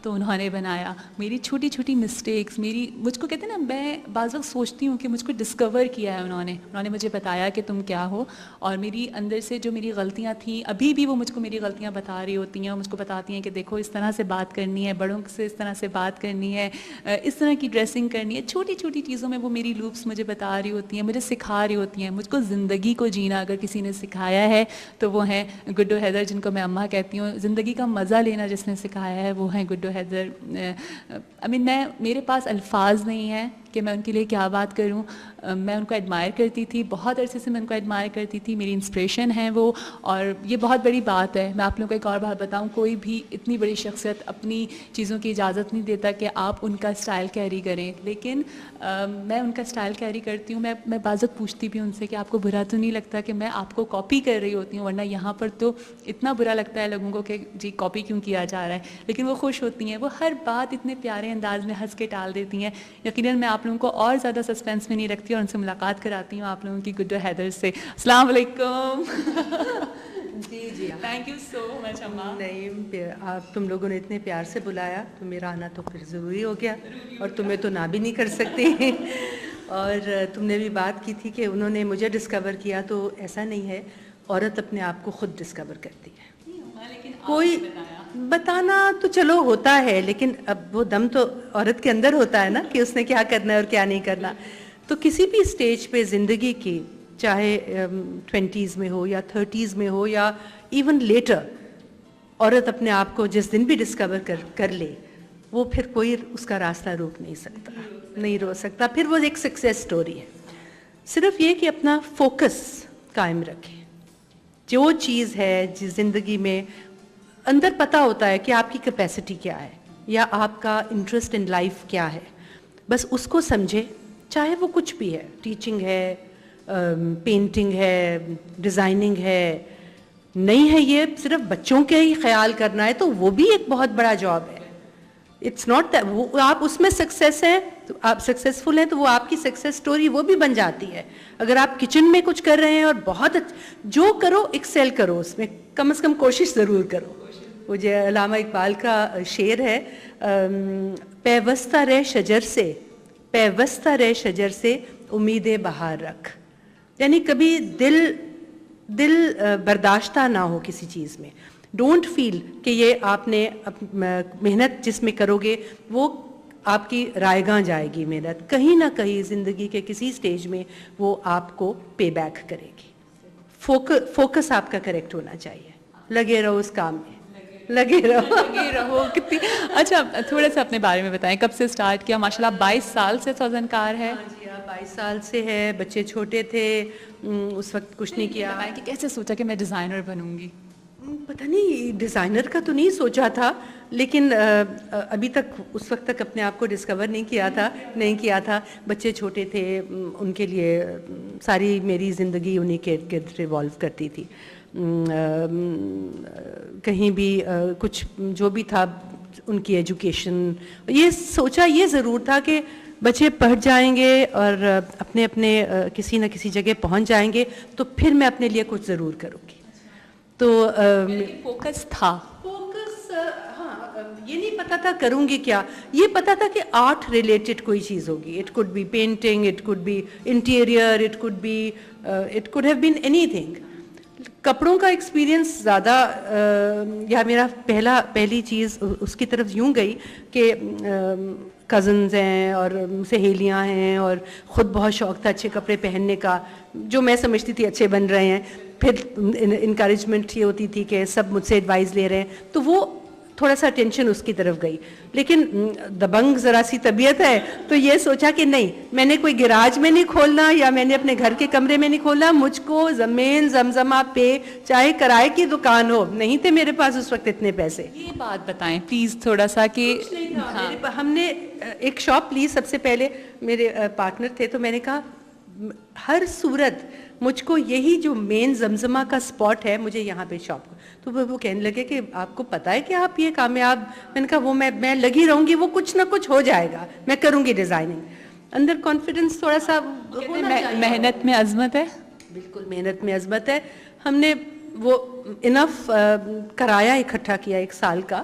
تو انہوں نے بنایا. میری چھوٹی چھوٹی مسٹیکس, مجھ کو کہتے ہیں نا, میں بعض وقت سوچتی ہوں کہ مجھ کو ڈسکور کیا ہے انہوں نے مجھے بتایا کہ تم کیا ہو, اور میری اندر سے جو میری غلطیاں تھیں ابھی بھی وہ مجھ کو میری غلطیاں بتا رہی ہوتی ہیں, اور مجھ کو بتاتی ہیں کہ دیکھو اس طرح سے بات کرنی ہے, بڑوں سے اس طرح سے بات کرنی ہے, اس طرح کی ڈریسنگ کرنی ہے. چھوٹی چھوٹی چیزوں میں وہ میری لوپس مجھے بتا رہی ہوتی ہیں, مجھے سکھا رہی ہوتی ہیں. مجھ کو زندگی کو جینا اگر کسی نے سکھایا ہے تو وہ ہیں گڈو حیدر, جن کو میں اماں کہتی ہوں. زندگی کا مزہ لینا جس نے سکھایا ہے وہ ہیں گڈو حیدر. میرے پاس الفاظ نہیں ہیں کہ میں ان کے لیے کیا بات کروں. میں ان کو ایڈمائر کرتی تھی, بہت عرصے سے میں ان کو ایڈمائر کرتی تھی, میری انسپریشن ہیں وہ. اور یہ بہت بڑی بات ہے. میں آپ لوگوں کو ایک اور بات بتاؤں, کوئی بھی اتنی بڑی شخصیت اپنی چیزوں کی اجازت نہیں دیتا کہ آپ ان کا اسٹائل کیری کریں, لیکن میں ان کا اسٹائل کیری کرتی ہوں. میں بعض وقت پوچھتی بھی ان سے کہ آپ کو برا تو نہیں لگتا کہ میں آپ کو کاپی کر رہی ہوتی ہوں, ورنہ یہاں پر تو اتنا برا لگتا ہے لوگوں کو کہ جی کاپی کیوں کیا جا رہا ہے. لیکن وہ خوش ہوتی ہیں, وہ ہر بات اتنے پیارے انداز میں ہنس کے ٹال دیتی ہیں. یقیناً میں آپ لوگوں کو اور زیادہ سسپینس میں نہیں رکھتی اور ان سے ملاقات کراتی ہوں آپ لوگوں کی گڈو حیدر سے. السلام علیکم. جی تھینک یو سو مچ اماں. نہیں, آپ تم لوگوں نے اتنے پیار سے بلایا تو میرا آنا تو پھر ضروری ہو گیا, اور تمہیں تو نہ بھی نہیں کر سکتی. اور تم نے بھی بات کی تھی کہ انہوں نے مجھے ڈسکور کیا, تو ایسا نہیں ہے, عورت اپنے آپ کو خود ڈسکور کرتی ہے. کوئی بتانا تو چلو ہوتا ہے, لیکن اب وہ دم تو عورت کے اندر ہوتا ہے نا کہ اس نے کیا کرنا ہے اور کیا نہیں کرنا. تو کسی بھی اسٹیج پہ زندگی کی, چاہے 20s میں ہو یا 30s میں ہو یا ایون لیٹر, عورت اپنے آپ کو جس دن بھی ڈسکور کر لے, وہ پھر کوئی اس کا راستہ روک نہیں روک سکتا. پھر وہ ایک سکسیس سٹوری ہے. صرف یہ کہ اپنا فوکس قائم رکھیں. جو چیز ہے جس زندگی میں اندر پتہ ہوتا ہے کہ آپ کی کیپیسٹی کیا ہے یا آپ کا انٹرسٹ ان لائف کیا ہے, بس اس کو سمجھے, چاہے وہ کچھ بھی ہے, ٹیچنگ ہے, پینٹنگ ہے, ڈیزائننگ ہے. نہیں ہے یہ صرف بچوں کے ہی خیال کرنا ہے, تو وہ بھی ایک بہت بڑا جاب ہے. اٹس ناٹ وہ آپ اس میں سکسیس ہیں, تو آپ سکسیزفل ہیں, تو وہ آپ کی سکسیس سٹوری وہ بھی بن جاتی ہے. اگر آپ کچن میں کچھ کر رہے ہیں اور بہت جو کرو ایکسیل کرو, اس میں کم از کم کوشش ضرور کرو. وہ جو علامہ اقبال کا شعر ہے, پیوستہ رہ شجر سے امید بہار رکھ. یعنی کبھی دل برداشتہ نہ ہو کسی چیز میں. ڈونٹ فیل کہ یہ آپ نے محنت جس میں کرو گے وہ آپ کی رائے گاں جائے گی محنت. کہیں نہ کہیں زندگی کے کسی سٹیج میں وہ آپ کو پے بیک کرے گی. فوکس آپ کا کریکٹ ہونا چاہیے. لگے رہو اس کام میں, لگے رہو. کتنی اچھا, تھوڑا سا اپنے بارے میں بتائیں, کب سے اسٹارٹ کیا؟ ماشاء اللہ 22 سال سے سوزن کار ہے. جی 22 سال سے ہے. بچے چھوٹے تھے اس وقت کچھ نہیں کیا. کہ کیسے سوچا کہ میں ڈیزائنر بنوں گی؟ پتہ نہیں, ڈیزائنر کا تو نہیں سوچا تھا, لیکن ابھی تک اس وقت تک اپنے آپ کو ڈسکور نہیں کیا تھا. بچے چھوٹے تھے, ان کے لیے ساری میری زندگی انہی کے ارد ریوالو کرتی تھی. کہیں بھی کچھ جو بھی تھا, ان کی ایجوکیشن, یہ سوچا یہ ضرور تھا کہ بچے پڑھ جائیں گے اور اپنے کسی نہ کسی جگہ پہنچ جائیں گے, تو پھر میں اپنے لیے کچھ ضرور کروں گی. تو فوکس تھا. ہاں, یہ نہیں پتا تھا کروں گی کیا, یہ پتا تھا کہ آرٹ ریلیٹڈ کوئی چیز ہوگی. It could be painting, it could be interior, it could have been اینی تھنگ. کپڑوں کا ایکسپیرینس زیادہ, یا میرا پہلی چیز اس کی طرف یوں گئی کہ کزنز ہیں اور سہیلیاں ہیں, اور خود بہت شوق تھا اچھے کپڑے پہننے کا, جو میں سمجھتی تھی اچھے بن رہے ہیں. پھر انکریجمنٹ یہ ہوتی تھی کہ سب مجھ سے ایڈوائز لے رہے ہیں, تو وہ تھوڑا سا ٹینشن اس کی طرف گئی. لیکن دبنگ ذرا سی طبیعت ہے, تو یہ سوچا کہ نہیں, میں نے کوئی گراج میں نہیں کھولنا یا میں نے اپنے گھر کے کمرے میں نہیں کھولنا. مجھ کو زمین زمزمہ پہ چاہے کرائے کی دکان ہو, نہیں تھے میرے پاس اس وقت اتنے پیسے. یہ بات بتائیں پلیز تھوڑا سا کہ ہم نے ایک شاپ لی. سب سے پہلے میرے پارٹنر تھے, تو میں نے کہا ہر صورت مجھ کو یہی جو مین زمزمہ کا سپاٹ ہے, مجھے یہاں پہ شاپ کو. تو وہ کہنے لگے کہ آپ کو پتہ ہے کہ آپ یہ کامیاب. میں نے کہا وہ میں لگی رہوں گی, وہ کچھ نہ کچھ ہو جائے گا, میں کروں گی ڈیزائننگ. اندر کانفیڈنس تھوڑا سا ہونا چاہیے. محنت میں عظمت ہے. بالکل محنت میں عظمت ہے. ہم نے وہ انف کرایہ اکٹھا کیا 1 سال کا,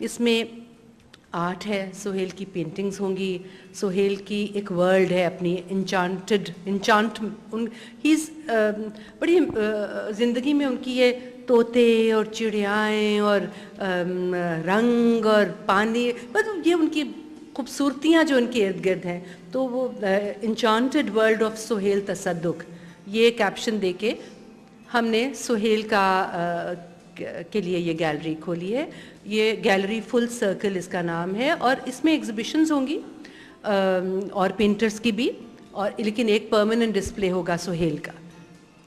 اس میں آرٹ ہے، سہیل کی پینٹنگز ہوں گی، سہیل کی ایک ورلڈ ہے اپنی ہیز بڑی زندگی میں ان کی یہ طوطے اور چڑیائیں اور رنگ اور پانی، مطلب یہ ان کی خوبصورتیاں جو ان کے ارد گرد ہیں، تو وہ انچانٹڈ ورلڈ آف سہیل تصدق، یہ کیپشن دے کے ہم نے سہیل کا کے لیے یہ گیلری کھولی ہے. یہ گیلری فل سرکل اس کا نام ہے، اور اس میں ایگزیبیشنز ہوں گی اور پینٹرز کی بھی، اور لیکن ایک پرماننٹ ڈسپلے ہوگا سہیل کا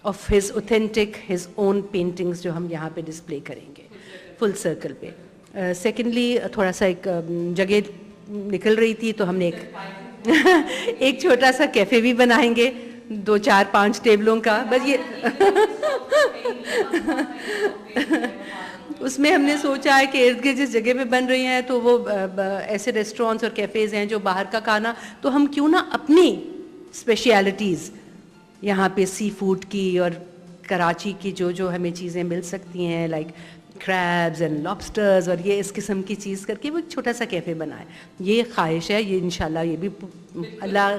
of his authentic his own paintings جو ہم یہاں پہ ڈسپلے کریں گے فل سرکل پہ. سیکنڈلی تھوڑا سا ایک جگہ نکل رہی تھی تو ہم نے ایک چھوٹا سا کیفے بھی بنائیں گے، 2 4 5 ٹیبلوں کا، بس یہ اس میں ہم نے سوچا ہے کہ ارد گرد جس جگہ پہ بن رہی ہیں تو وہ ایسے ریسٹورینٹس اور کیفیز ہیں جو باہر کا کھانا، تو ہم کیوں نہ اپنی اسپیشیلٹیز یہاں پہ سی فوڈ کی اور کراچی کی جو ہمیں چیزیں مل سکتی ہیں لائک کریبز اینڈ لابسٹرز اور یہ اس قسم کی چیز کر کے وہ ایک چھوٹا سا کیفے بنائے. یہ خواہش ہے، یہ انشاءاللہ یہ بھی اللہ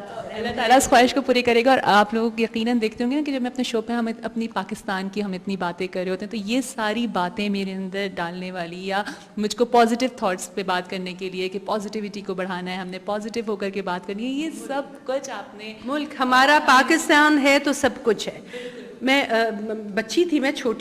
تعالیٰ اس خواہش کو پوری کرے گا. اور آپ لوگ یقیناً دیکھتے ہوں گے نا کہ جب میں اپنے شو پہ ہم اپنی پاکستان کی ہم اتنی باتیں کر رہے ہوتے ہیں، تو یہ ساری باتیں میرے اندر ڈالنے والی یا مجھ کو پازیٹیو تھاٹس پہ بات کرنے کے لیے کہ پازیٹیوٹی کو بڑھانا ہے، ہم نے پازیٹیو ہو کر کے بات کرنی ہے، یہ سب کچھ آپ نے. ملک ہمارا پاکستان ہے تو سب کچھ ہے. میں بچی تھی، میں چھوٹی